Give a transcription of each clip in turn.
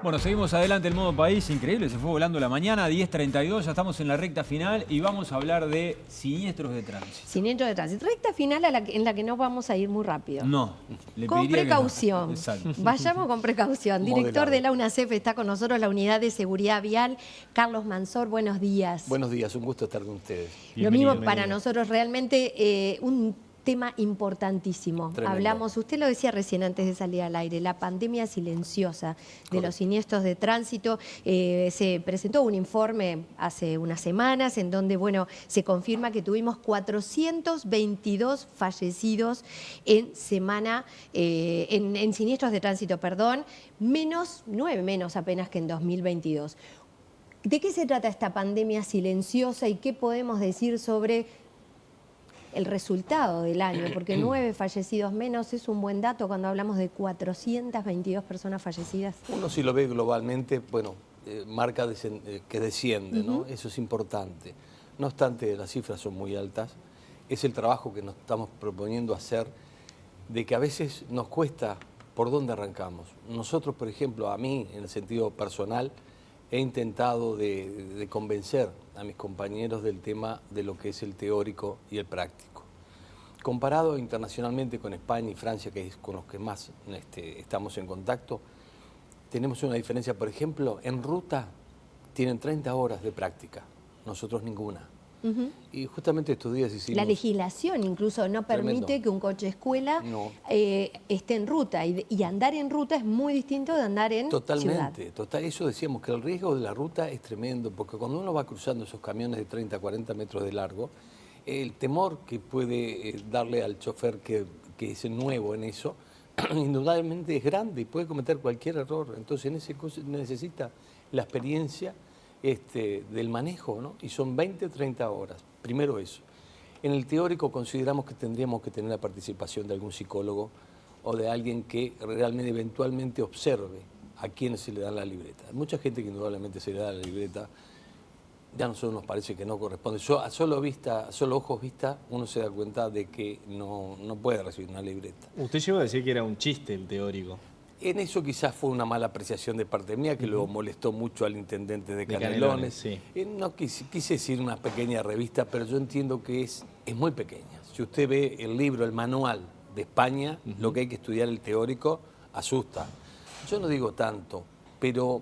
Bueno, seguimos adelante el modo país, increíble, se fue volando la mañana, 10:32, ya estamos en la recta final y vamos a hablar de siniestros de tránsito. Siniestros de tránsito. Recta final en la que no vamos a ir muy rápido. No, le Con pediría precaución. que no. Exacto. Vayamos con precaución. Director de la UNACEF está con nosotros, la Unidad de Seguridad Vial, Carlos Mansor, buenos días. Buenos días, un gusto estar con ustedes. Lo mismo para nosotros, realmente un tema importantísimo. Tremendo. Hablamos, usted lo decía recién antes de salir al aire, la pandemia silenciosa de los siniestros de tránsito. Se presentó un informe hace unas semanas en donde, bueno, se confirma que tuvimos 422 fallecidos en semana, en siniestros de tránsito, perdón, 9 menos apenas que en 2022. ¿De qué se trata esta pandemia silenciosa y qué podemos decir sobre el resultado del año? Porque 9 fallecidos menos es un buen dato cuando hablamos de 422 personas fallecidas. Uno si lo ve globalmente, bueno, marca que desciende, ¿no? Eso es importante. No obstante, las cifras son muy altas. Es el trabajo que nos estamos proponiendo hacer, de que a veces nos cuesta por dónde arrancamos. Nosotros, por ejemplo, a mí, en el sentido personal, he intentado de convencer a mis compañeros del tema de lo que es el teórico y el práctico. Comparado internacionalmente con España y Francia, que es con los que más estamos en contacto, tenemos una diferencia. Por ejemplo, en ruta tienen 30 horas de práctica, nosotros ninguna. Y justamente estos días hicimos... La legislación incluso no permite Tremendo. que un coche escuela No. esté en ruta. Y andar en ruta es muy distinto de andar en ciudad. Totalmente, eso decíamos, que el riesgo de la ruta es tremendo, porque cuando uno va cruzando esos camiones de 30 a 40 metros de largo, el temor que puede darle al chofer que es nuevo en eso, indudablemente es grande y puede cometer cualquier error. Entonces en ese caso necesita la experiencia del manejo, ¿no? Y son 20, 30 horas. Primero eso. En el teórico consideramos que tendríamos que tener la participación de algún psicólogo o de alguien que realmente eventualmente observe a quienes se le da la libreta. Hay mucha gente que indudablemente se le da la libreta, ya a nosotros nos parece que no corresponde. A solo ojos vista, uno se da cuenta de que no puede recibir una libreta. Usted llegó a decir que era un chiste el teórico. En eso quizás fue una mala apreciación de parte mía, que lo molestó mucho al intendente de Canelones. Sí. No quise decir una pequeña revista, pero yo entiendo que es muy pequeña. Si usted ve el libro, el manual de España, lo que hay que estudiar el teórico, asusta. Yo no digo tanto, pero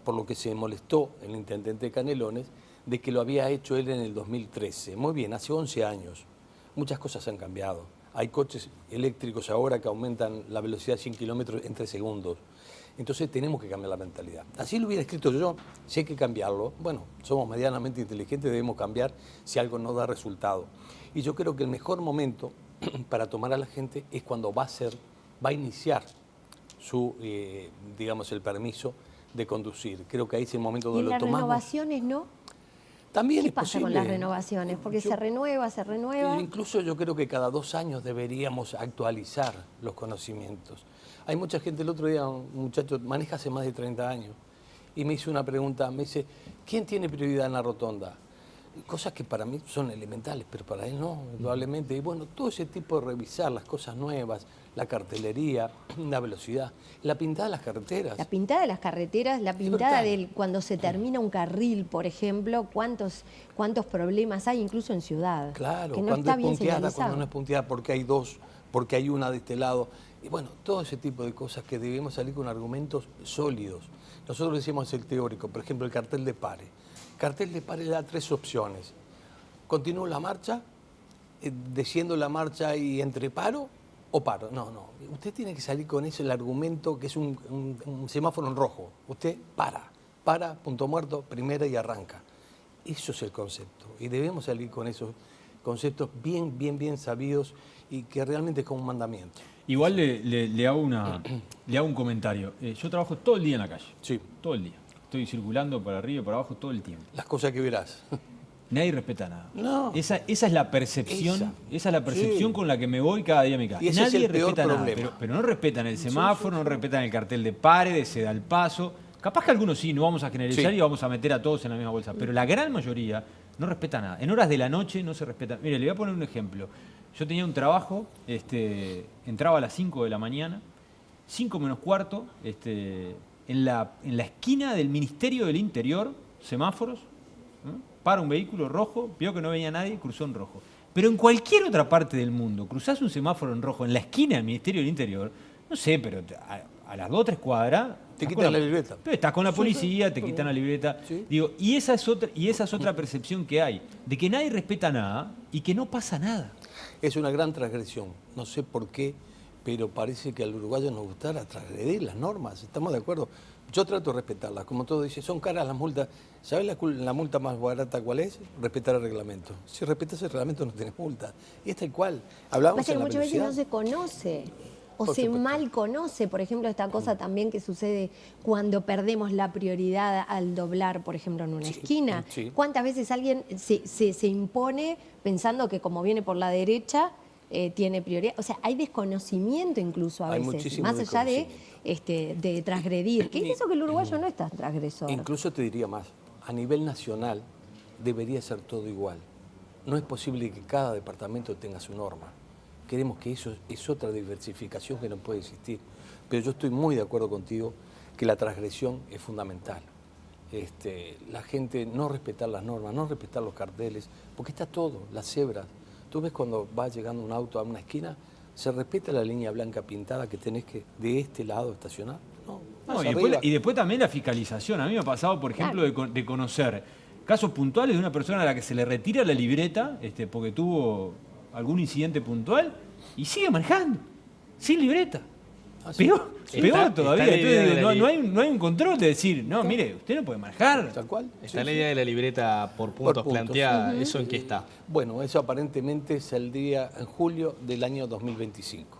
por lo que se molestó el intendente de Canelones, de que lo había hecho él en el 2013. Muy bien, hace 11 años. Muchas cosas han cambiado. Hay coches eléctricos ahora que aumentan la velocidad de 100 kilómetros en 3 segundos. Entonces tenemos que cambiar la mentalidad. Así lo hubiera escrito yo, si hay que cambiarlo. Bueno, somos medianamente inteligentes, debemos cambiar si algo no da resultado. Y yo creo que el mejor momento para tomar a la gente es cuando va a iniciar su, digamos, el permiso de conducir. Creo que ahí es el momento donde lo tomamos. ¿Y las renovaciones no? También ¿Qué pasa con las renovaciones? Porque se renueva. Incluso yo creo que cada 2 años deberíamos actualizar los conocimientos. Hay mucha gente, el otro día un muchacho maneja hace más de 30 años y me hizo una pregunta, me dice, ¿quién tiene prioridad en la rotonda? Cosas que para mí son elementales, pero para él no, indudablemente. Y bueno, todo ese tipo de revisar las cosas nuevas, la cartelería, la velocidad, la pintada de las carreteras. La pintada de las carreteras, la pintada cuando se termina un carril, por ejemplo, cuántos problemas hay incluso en ciudad. Claro, que no cuando está es bien punteada, señalizado. cuando no es punteada, porque hay dos, porque hay una de este lado. Y bueno, todo ese tipo de cosas que debemos salir con argumentos sólidos. Nosotros decimos el teórico, por ejemplo, el cartel de pare. Cartel de pare da 3 opciones. Continúo la marcha, desciendo la marcha y entre paro o paro. No. Usted tiene que salir con eso, el argumento que es un semáforo en rojo. Usted para, punto muerto, primera y arranca. Eso es el concepto. Y debemos salir con esos conceptos bien sabidos y que realmente es como un mandamiento. Igual le hago un comentario. Yo trabajo todo el día en la calle. Sí. Todo el día. Estoy circulando para arriba y para abajo todo el tiempo. Las cosas que verás. Nadie respeta nada. No. Esa es la percepción, esa es la percepción con la que me voy cada día a mi casa. Y ese Nadie es el peor respeta nada, problema. pero no respetan el semáforo, no respetan el cartel de pare, se da el paso. Capaz que algunos sí, no vamos a generalizar y vamos a meter a todos en la misma bolsa, pero la gran mayoría no respeta nada. En horas de la noche no se respeta. Mire, le voy a poner un ejemplo. Yo tenía un trabajo, entraba a las 5 de la mañana, 5 menos cuarto, en la esquina del Ministerio del Interior, semáforos, ¿no? Para un vehículo rojo, vio que no venía nadie, cruzó en rojo. Pero en cualquier otra parte del mundo, cruzás un semáforo en rojo en la esquina del Ministerio del Interior, no sé, pero a las 2 o 3 cuadras... Te quitan la libreta. Pero estás con la policía, te quitan la libreta. Sí. Digo, y esa es otra percepción que hay, de que nadie respeta nada y que no pasa nada. Es una gran transgresión. No sé por qué, pero parece que al uruguayo nos gustara transgredir las normas. ¿Estamos de acuerdo? Yo trato de respetarlas. Como todo dice, son caras las multas. ¿Sabes la multa más barata cuál es? Respetar el reglamento. Si respetas el reglamento no tenés multa. Y es tal cual. Hablamos Pasa que en la muchas veces velocidad. no se conoce o Por se supuesto. mal conoce, por ejemplo, esta cosa también que sucede cuando perdemos la prioridad al doblar, por ejemplo, en una esquina. sí. ¿Cuántas veces alguien se impone pensando que como viene por la derecha tiene prioridad? O sea, hay desconocimiento incluso a Hay veces, muchísimo más allá desconocimiento. de transgredir. ¿Qué es eso que el uruguayo no es tan transgresor? Incluso te diría más, a nivel nacional debería ser todo igual. No es posible que cada departamento tenga su norma. Queremos que eso es otra diversificación que no puede existir. Pero yo estoy muy de acuerdo contigo que la transgresión es fundamental. La gente no respetar las normas, no respetar los carteles, porque está todo, las cebras. Tú ves cuando va llegando un auto a una esquina, ¿se respeta la línea blanca pintada que tenés que de este lado estacionar? No, No, más y, arriba. después también la fiscalización. A mí me ha pasado, por ejemplo, de conocer casos puntuales de una persona a la que se le retira la libreta porque tuvo algún incidente puntual y sigue manejando, sin libreta. Ah, sí. Peor todavía. está la idea Entonces, de la no hay un control de decir, no, mire, usted no puede manejar. Tal cual. Está Sí, la sí. idea de la libreta por puntos puntos. planteada. ¿Eso en qué está? Bueno, eso aparentemente saldría en julio del año 2025.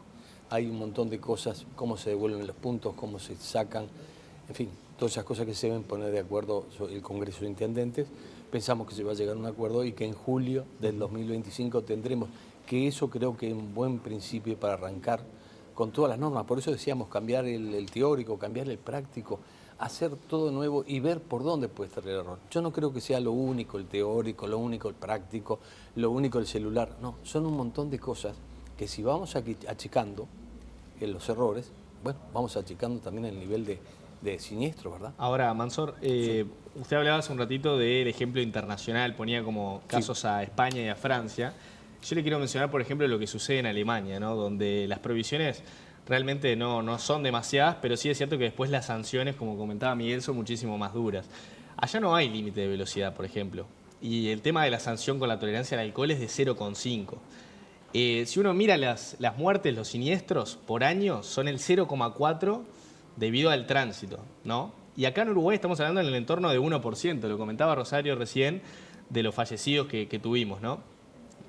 Hay un montón de cosas, cómo se devuelven los puntos, cómo se sacan, en fin, todas esas cosas que se deben poner de acuerdo el Congreso de Intendentes. Pensamos que se va a llegar a un acuerdo y que en julio del 2025 tendremos, que eso creo que es un buen principio para arrancar con todas las normas. Por eso decíamos cambiar el teórico, cambiar el práctico, hacer todo nuevo y ver por dónde puede estar el error. Yo no creo que sea lo único el teórico, lo único el práctico, lo único el celular. No, son un montón de cosas que si vamos achicando los errores, bueno, vamos achicando también el nivel de siniestro, ¿verdad? Ahora, Mansor, usted hablaba hace un ratito del ejemplo internacional, ponía como casos a España y a Francia. Yo le quiero mencionar, por ejemplo, lo que sucede en Alemania, ¿no? Donde las prohibiciones realmente no son demasiadas, pero sí es cierto que después las sanciones, como comentaba Miguel, son muchísimo más duras. Allá no hay límite de velocidad, por ejemplo, y el tema de la sanción con la tolerancia al alcohol es de 0,5. Si uno mira las muertes, los siniestros por año, son el 0,4 debido al tránsito, ¿no? Y acá en Uruguay estamos hablando en el entorno de 1%, lo comentaba Rosario recién, de los fallecidos que tuvimos, ¿no?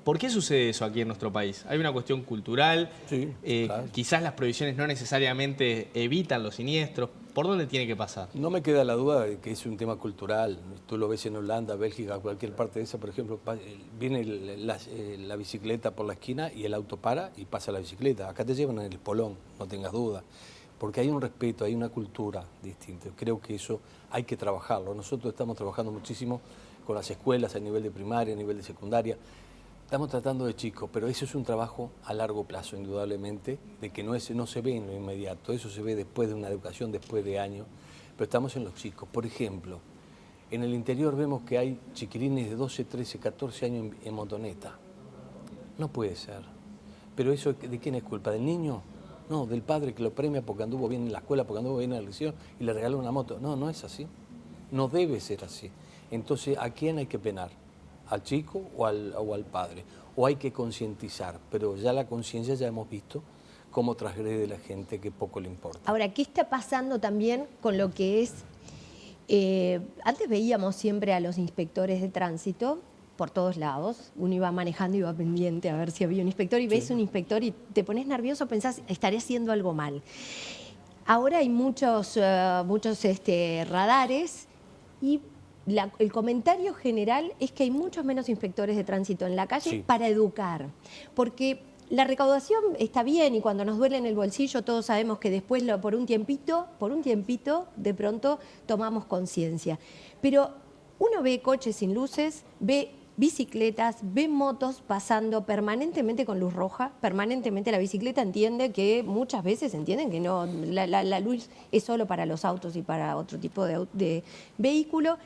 ¿Por qué sucede eso aquí en nuestro país? ¿Hay una cuestión cultural? Sí, claro. Quizás las prohibiciones no necesariamente evitan los siniestros. ¿Por dónde tiene que pasar? No me queda la duda de que es un tema cultural. Tú lo ves en Holanda, Bélgica, cualquier parte de esa, por ejemplo, viene la bicicleta por la esquina y el auto para y pasa la bicicleta. Acá te llevan en el espolón, no tengas duda. Porque hay un respeto, hay una cultura distinta. Creo que eso hay que trabajarlo. Nosotros estamos trabajando muchísimo con las escuelas a nivel de primaria, a nivel de secundaria. Estamos tratando de chicos, pero eso es un trabajo a largo plazo, indudablemente, de que no se ve en lo inmediato, eso se ve después de una educación, después de años, pero estamos en los chicos. Por ejemplo, en el interior vemos que hay chiquilines de 12, 13, 14 años en motoneta. No puede ser. Pero eso, ¿de quién es culpa? ¿Del niño? No, del padre que lo premia porque anduvo bien en la escuela, porque anduvo bien en el liceo y le regaló una moto. No, no es así. No debe ser así. Entonces, ¿a quién hay que penar? ¿Al chico o al padre? O hay que concientizar, pero ya la conciencia ya hemos visto cómo transgrede la gente que poco le importa. Ahora, ¿qué está pasando también con lo que es... antes veíamos siempre a los inspectores de tránsito por todos lados. Uno iba manejando y iba pendiente a ver si había un inspector y ves un inspector y te pones nervioso, pensás, estaré haciendo algo mal. Ahora hay muchos radares y el comentario general es que hay muchos menos inspectores de tránsito en la calle para educar, porque la recaudación está bien y cuando nos duele en el bolsillo todos sabemos que después por un tiempito, de pronto tomamos conciencia. Pero uno ve coches sin luces, ve bicicletas, ve motos pasando permanentemente con luz roja, permanentemente la bicicleta entiende que muchas veces entienden que no, la luz es solo para los autos y para otro tipo de vehículo.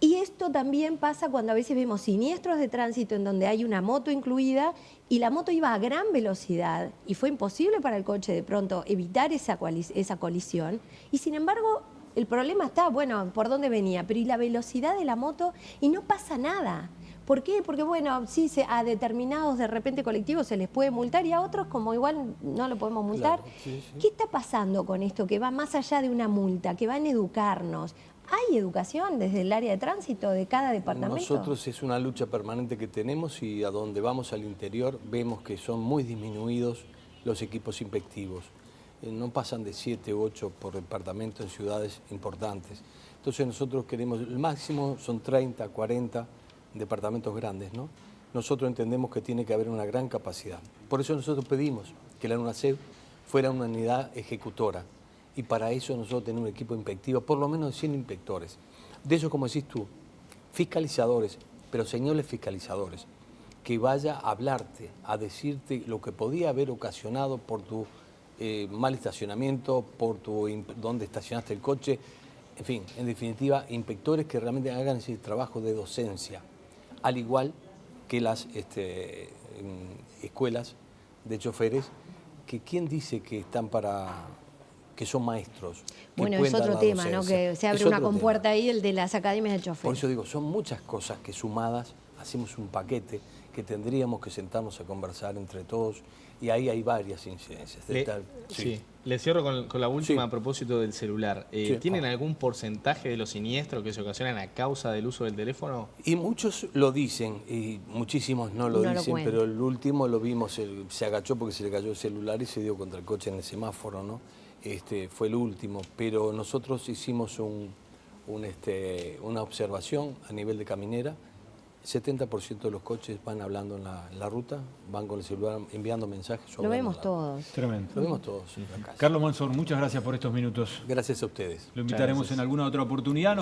Y esto también pasa cuando a veces vemos siniestros de tránsito en donde hay una moto incluida y la moto iba a gran velocidad y fue imposible para el coche de pronto evitar esa colisión. Y sin embargo, el problema está, bueno, ¿por dónde venía? Pero ¿y la velocidad de la moto? Y no pasa nada. ¿Por qué? Porque, bueno, sí, a determinados de repente colectivos se les puede multar y a otros como igual no lo podemos multar. Claro, sí. ¿Qué está pasando con esto que va más allá de una multa, que va en educarnos? ¿Hay educación desde el área de tránsito de cada departamento? Nosotros es una lucha permanente que tenemos y a donde vamos al interior vemos que son muy disminuidos los equipos inspectivos. No pasan de 7 u 8 por departamento en ciudades importantes. Entonces nosotros queremos, el máximo son 30, 40 departamentos grandes, ¿no? Nosotros entendemos que tiene que haber una gran capacidad. Por eso nosotros pedimos que la UNACEF fuera una unidad ejecutora. Y para eso nosotros tenemos un equipo inspectivo, por lo menos de 100 inspectores. De eso, como decís tú, fiscalizadores, pero señores fiscalizadores, que vaya a hablarte, a decirte lo que podía haber ocasionado por tu mal estacionamiento, por dónde estacionaste el coche. En fin, en definitiva, inspectores que realmente hagan ese trabajo de docencia, al igual que las escuelas de choferes, que quién dice que están que son maestros. Que bueno, es otro tema, ¿no? Que se abre una compuerta ahí, el de las academias de choferes. Por eso digo, son muchas cosas que sumadas hacemos un paquete que tendríamos que sentarnos a conversar entre todos y ahí hay varias incidencias. Sí. Le cierro con la última Sí. a propósito del celular. Sí. ¿Tienen algún porcentaje de los siniestros que se ocasionan a causa del uso del teléfono? Y muchos lo dicen, y muchísimos no lo dicen, pero el último lo vimos, se agachó porque se le cayó el celular y se dio contra el coche en el semáforo, ¿no? Fue el último, pero nosotros hicimos una observación a nivel de caminera. 70% de los coches van hablando en la ruta, van con el celular enviando mensajes. Lo vemos todos. Tremendo. Lo vemos todos. En la calle. Carlos Monzón, muchas gracias por estos minutos. Gracias a ustedes. Lo invitaremos en alguna otra oportunidad.